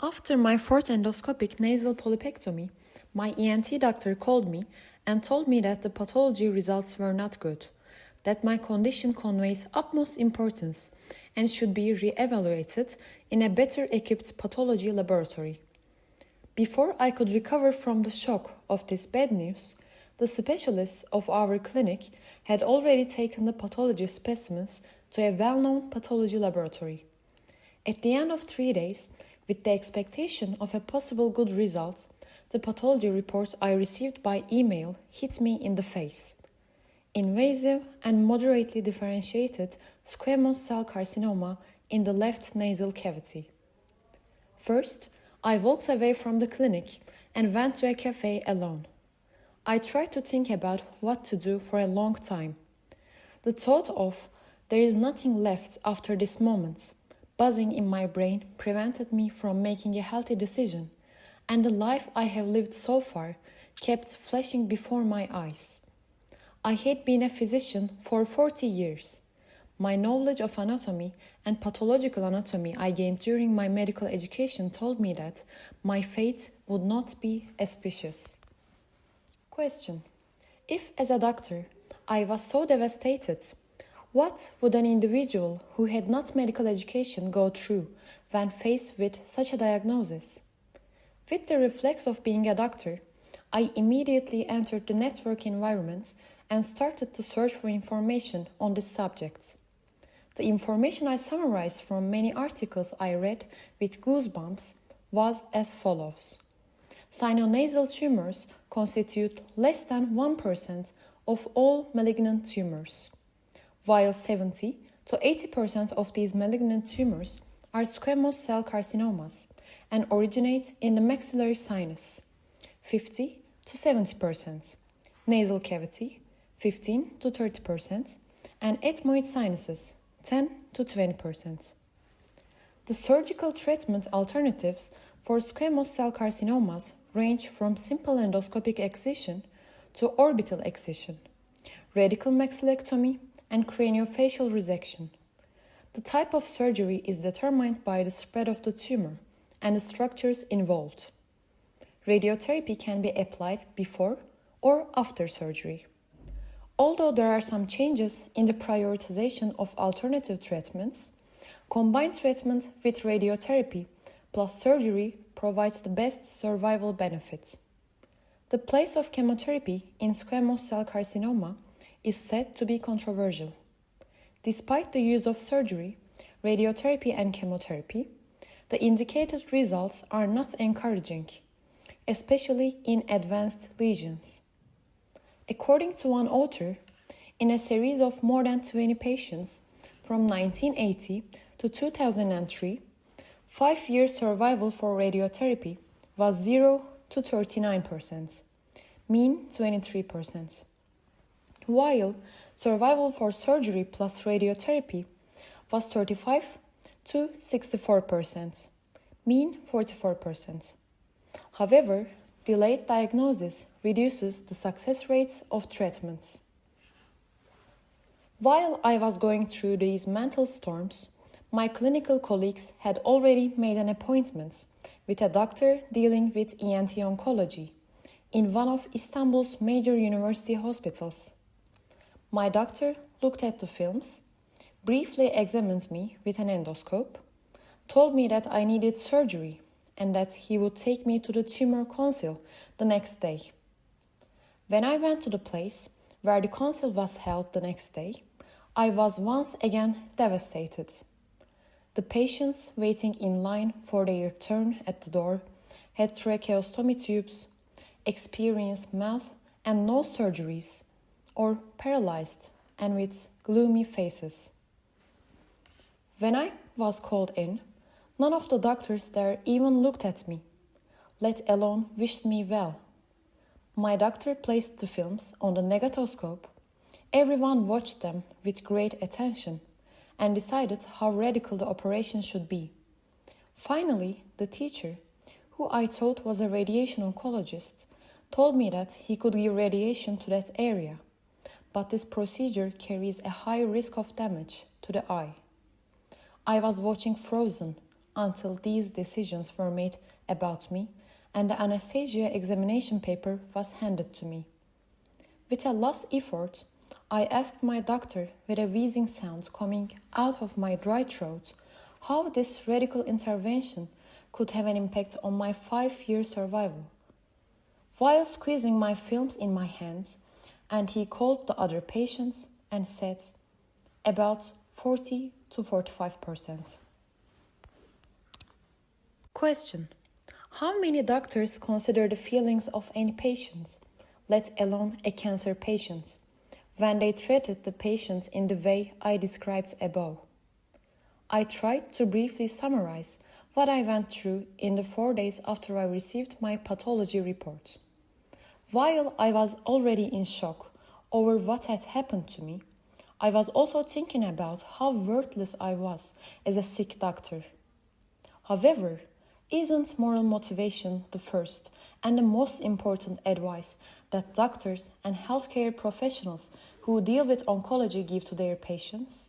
After my fourth endoscopic nasal polypectomy, my ENT doctor called me and told me that the pathology results were not good, that my condition conveys utmost importance and should be re-evaluated in a better equipped pathology laboratory. Before I could recover from the shock of this bad news, the specialists of our clinic had already taken the pathology specimens to a well-known pathology laboratory. At the end of 3 days, with the expectation of a possible good result, the pathology report I received by email hit me in the face. Invasive and moderately differentiated squamous cell carcinoma in the left nasal cavity. First, I walked away from the clinic and went to a cafe alone. I tried to think about what to do for a long time. The thought of there is nothing left after this moment buzzing in my brain prevented me from making a healthy decision, and the life I have lived so far kept flashing before my eyes. I had been a physician for 40 years. My knowledge of anatomy and pathological anatomy I gained during my medical education told me that my fate would not be auspicious. Question: if as a doctor I was so devastated, what would an individual who had not medical education go through when faced with such a diagnosis? With the reflex of being a doctor, I immediately entered the network environment and started to search for information on this subject. The information I summarized from many articles I read with goosebumps was as follows. Sinonasal tumors constitute less than 1% of all malignant tumors, while 70 to 80% of these malignant tumors are squamous cell carcinomas and originate in the maxillary sinus, 50 to 70%, nasal cavity, 15 to 30%, and ethmoid sinuses, 10 to 20%. The surgical treatment alternatives for squamous cell carcinomas range from simple endoscopic excision to orbital excision, radical maxillectomy, and craniofacial resection. The type of surgery is determined by the spread of the tumor and the structures involved. Radiotherapy can be applied before or after surgery. Although there are some changes in the prioritization of alternative treatments, combined treatment with radiotherapy plus surgery provides the best survival benefits. The place of chemotherapy in squamous cell carcinoma is said to be controversial. Despite the use of surgery, radiotherapy and chemotherapy, the indicated results are not encouraging, especially in advanced lesions. According to one author, in a series of more than 20 patients from 1980 to 2003, 5-year survival for radiotherapy was 0 to 39%, mean 23%, while survival for surgery plus radiotherapy was 35 to 64%, mean 44%. However, delayed diagnosis reduces the success rates of treatments. While I was going through these mental storms, my clinical colleagues had already made an appointment with a doctor dealing with ENT oncology in one of Istanbul's major university hospitals. My doctor looked at the films, briefly examined me with an endoscope, told me that I needed surgery and that he would take me to the tumor consile the next day. When I went to the place where the consile was held the next day, I was once again devastated. The patients waiting in line for their turn at the door had tracheostomy tubes, experienced mouth and nose surgeries, or paralyzed and with gloomy faces. When I was called in, none of the doctors there even looked at me, let alone wished me well. My doctor placed the films on the negatoscope. Everyone watched them with great attention and decided how radical the operation should be. Finally, the teacher, who I thought was a radiation oncologist, told me that he could give radiation to that area, but this procedure carries a high risk of damage to the eye. I was watching frozen, until these decisions were made about me and the anesthesia examination paper was handed to me. With a last effort, I asked my doctor with a wheezing sound coming out of my dry throat how this radical intervention could have an impact on my 5-year survival. While squeezing my films in my hands, and he called the other patients and said, about 40 to 45%. Question: how many doctors consider the feelings of any patient, let alone a cancer patient, when they treated the patient in the way I described above? I tried to briefly summarize what I went through in the 4 days after I received my pathology report. While I was already in shock over what had happened to me, I was also thinking about how worthless I was as a sick doctor. However, isn't moral motivation the first and the most important advice that doctors and healthcare professionals who deal with oncology give to their patients?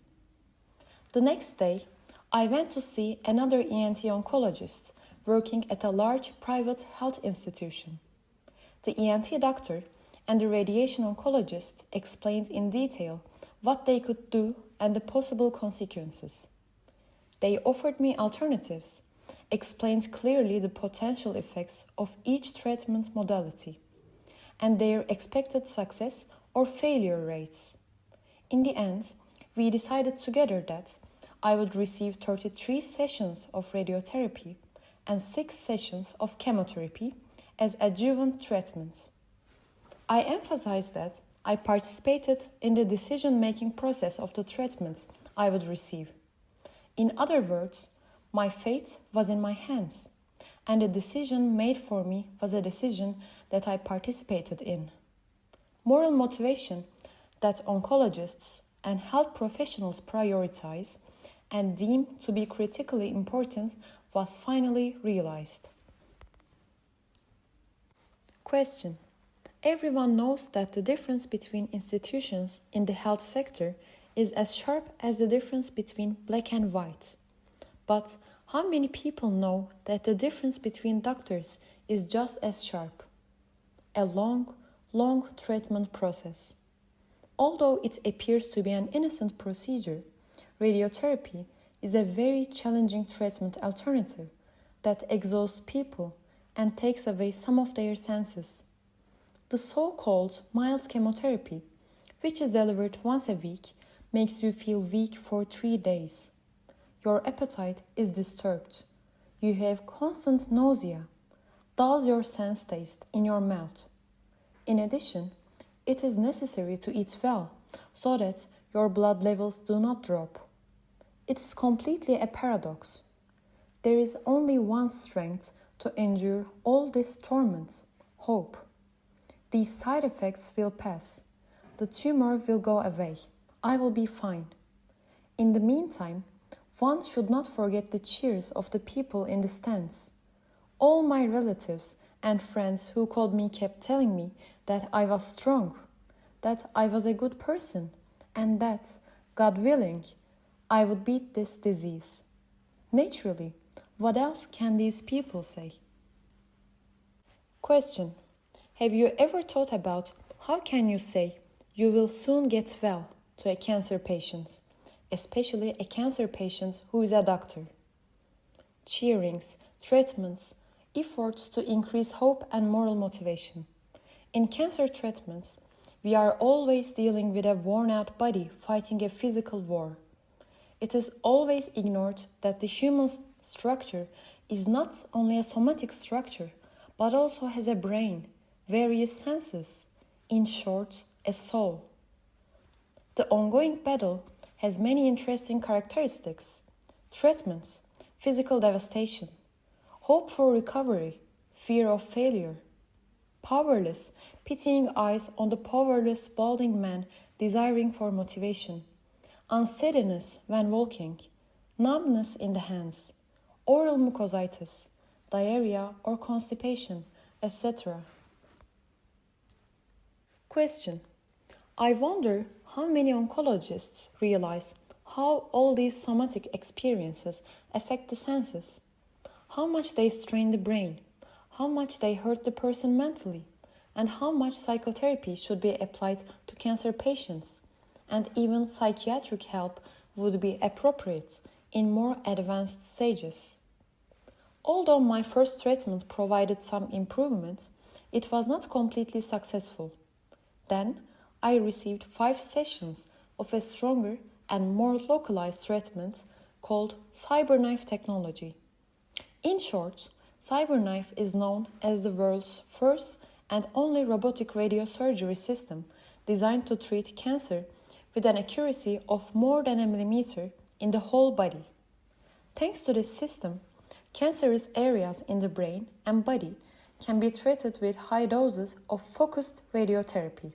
The next day, I went to see another ENT oncologist working at a large private health institution. The ENT doctor and the radiation oncologist explained in detail what they could do and the possible consequences. They offered me alternatives, explained clearly the potential effects of each treatment modality, and their expected success or failure rates. In the end, we decided together that I would receive 33 sessions of radiotherapy and 6 sessions of chemotherapy as adjuvant treatments. I emphasized that I participated in the decision-making process of the treatments I would receive. In other words, my fate was in my hands, and the decision made for me was a decision that I participated in. Moral motivation that oncologists and health professionals prioritize and deem to be critically important was finally realized. Question: everyone knows that the difference between institutions in the health sector is as sharp as the difference between black and white. But how many people know that the difference between doctors is just as sharp? A long treatment process. Although it appears to be an innocent procedure, radiotherapy is a very challenging treatment alternative that exhausts people and takes away some of their senses. The so-called mild chemotherapy, which is delivered once a week, makes you feel weak for 3 days. Your appetite is disturbed. You have constant nausea, dulls your sense taste in your mouth. In addition, it is necessary to eat well so that your blood levels do not drop. It is completely a paradox. There is only one strength to endure all this torment: hope. These side effects will pass. The tumor will go away. I will be fine. In the meantime, one should not forget the cheers of the people in the stands. All my relatives and friends who called me kept telling me that I was strong, that I was a good person, and that, God willing, I would beat this disease. Naturally, what else can these people say? Question: have you ever thought about how can you say you will soon get well to a cancer patient, especially a cancer patient who is a doctor? Cheerings, treatments, efforts to increase hope and moral motivation. In cancer treatments, we are always dealing with a worn-out body fighting a physical war. It is always ignored that the human structure is not only a somatic structure, but also has a brain, various senses, in short, a soul. The ongoing battle has many interesting characteristics: treatments, physical devastation, hope for recovery, fear of failure, powerless, pitying eyes on the powerless balding man desiring for motivation, unsteadiness when walking, numbness in the hands, oral mucositis, diarrhea or constipation, etc. Question: I wonder how many oncologists realize how all these somatic experiences affect the senses, how much they strain the brain, how much they hurt the person mentally, and how much psychotherapy should be applied to cancer patients, and even psychiatric help would be appropriate in more advanced stages. Although my first treatment provided some improvement, it was not completely successful. Then I received 5 sessions of a stronger and more localized treatment called CyberKnife technology. In short, CyberKnife is known as the world's first and only robotic radiosurgery system designed to treat cancer with an accuracy of more than a millimeter in the whole body. Thanks to this system, cancerous areas in the brain and body can be treated with high doses of focused radiotherapy.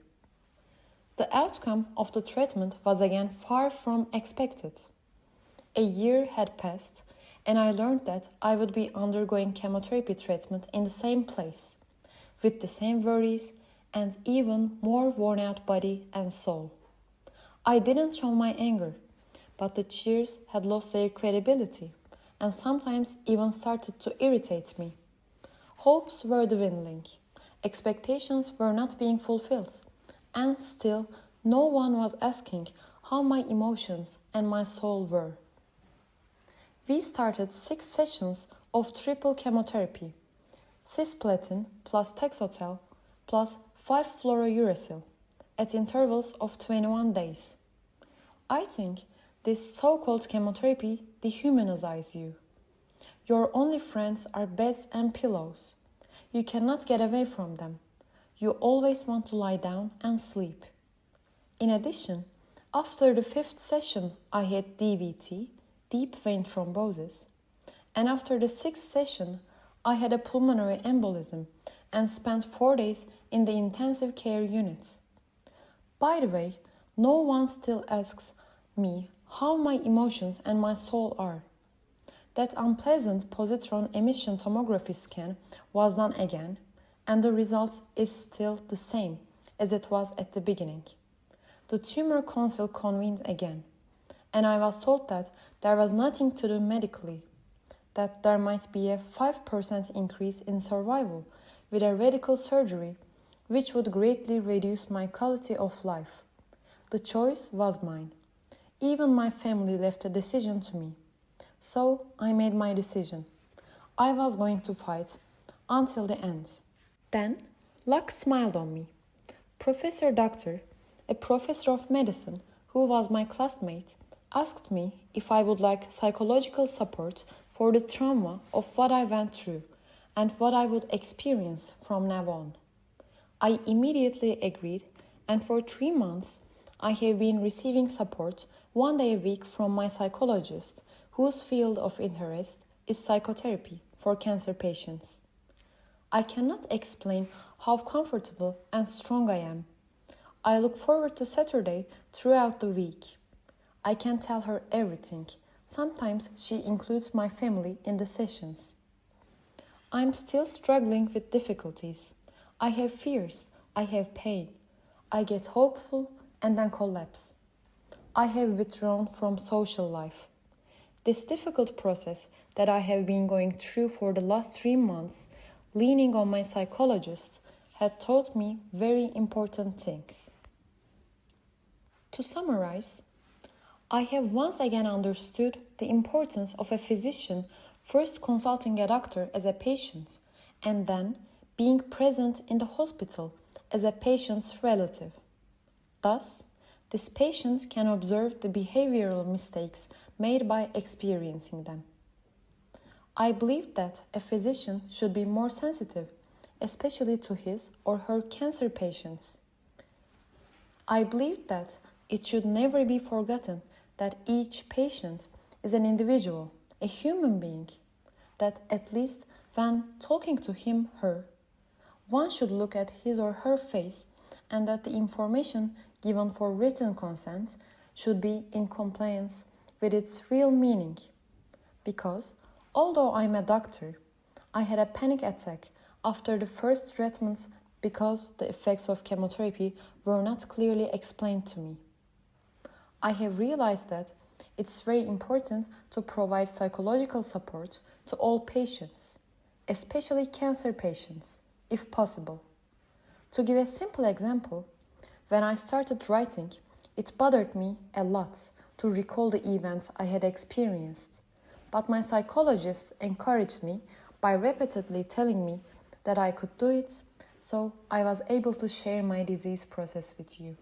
The outcome of the treatment was again far from expected. A year had passed, and I learned that I would be undergoing chemotherapy treatment in the same place, with the same worries and even more worn-out body and soul. I didn't show my anger, but the cheers had lost their credibility and sometimes even started to irritate me. Hopes were dwindling, expectations were not being fulfilled, and still no one was asking how my emotions and my soul were. We started 6 sessions of triple chemotherapy, cisplatin plus Taxotel plus 5-fluorouracil at intervals of 21 days. I think this so-called chemotherapy dehumanizes you. Your only friends are beds and pillows. You cannot get away from them. You always want to lie down and sleep. In addition, after the 5th session, I had DVT, deep vein thrombosis, and after the 6th session, I had a pulmonary embolism and spent 4 days in the intensive care unit. By the way, no one still asks me how my emotions and my soul are. That unpleasant positron emission tomography scan was done again, and the result is still the same as it was at the beginning. The tumor council convened again, and I was told that there was nothing to do medically, that there might be a 5% increase in survival with a radical surgery, which would greatly reduce my quality of life. The choice was mine. Even my family left the decision to me. So I made my decision. I was going to fight until the end. Then luck smiled on me. Professor Doctor, a professor of medicine who was my classmate, asked me if I would like psychological support for the trauma of what I went through and what I would experience from now on. I immediately agreed, and for 3 months I have been receiving support 1 day a week from my psychologist, whose field of interest is psychotherapy for cancer patients. I cannot explain how comfortable and strong I am. I look forward to Saturday throughout the week. I can tell her everything. Sometimes she includes my family in the sessions. I'm still struggling with difficulties. I have fears, I have pain. I get hopeful and then collapse. I have withdrawn from social life. This difficult process that I have been going through for the last 3 months, leaning on my psychologist, had taught me very important things. To summarize, I have once again understood the importance of a physician first consulting a doctor as a patient and then being present in the hospital as a patient's relative. Thus, this patient can observe the behavioral mistakes made by experiencing them. I believe that a physician should be more sensitive, especially to his or her cancer patients. I believe that it should never be forgotten that each patient is an individual, a human being, that at least when talking to him, her, one should look at his or her face and that the information given for written consent should be in compliance with its real meaning. Because, although I'm a doctor, I had a panic attack after the first treatment because the effects of chemotherapy were not clearly explained to me. I have realized that it's very important to provide psychological support to all patients, especially cancer patients, if possible. To give a simple example, when I started writing, it bothered me a lot to recall the events I had experienced, but my psychologist encouraged me by repeatedly telling me that I could do it, so I was able to share my disease process with you.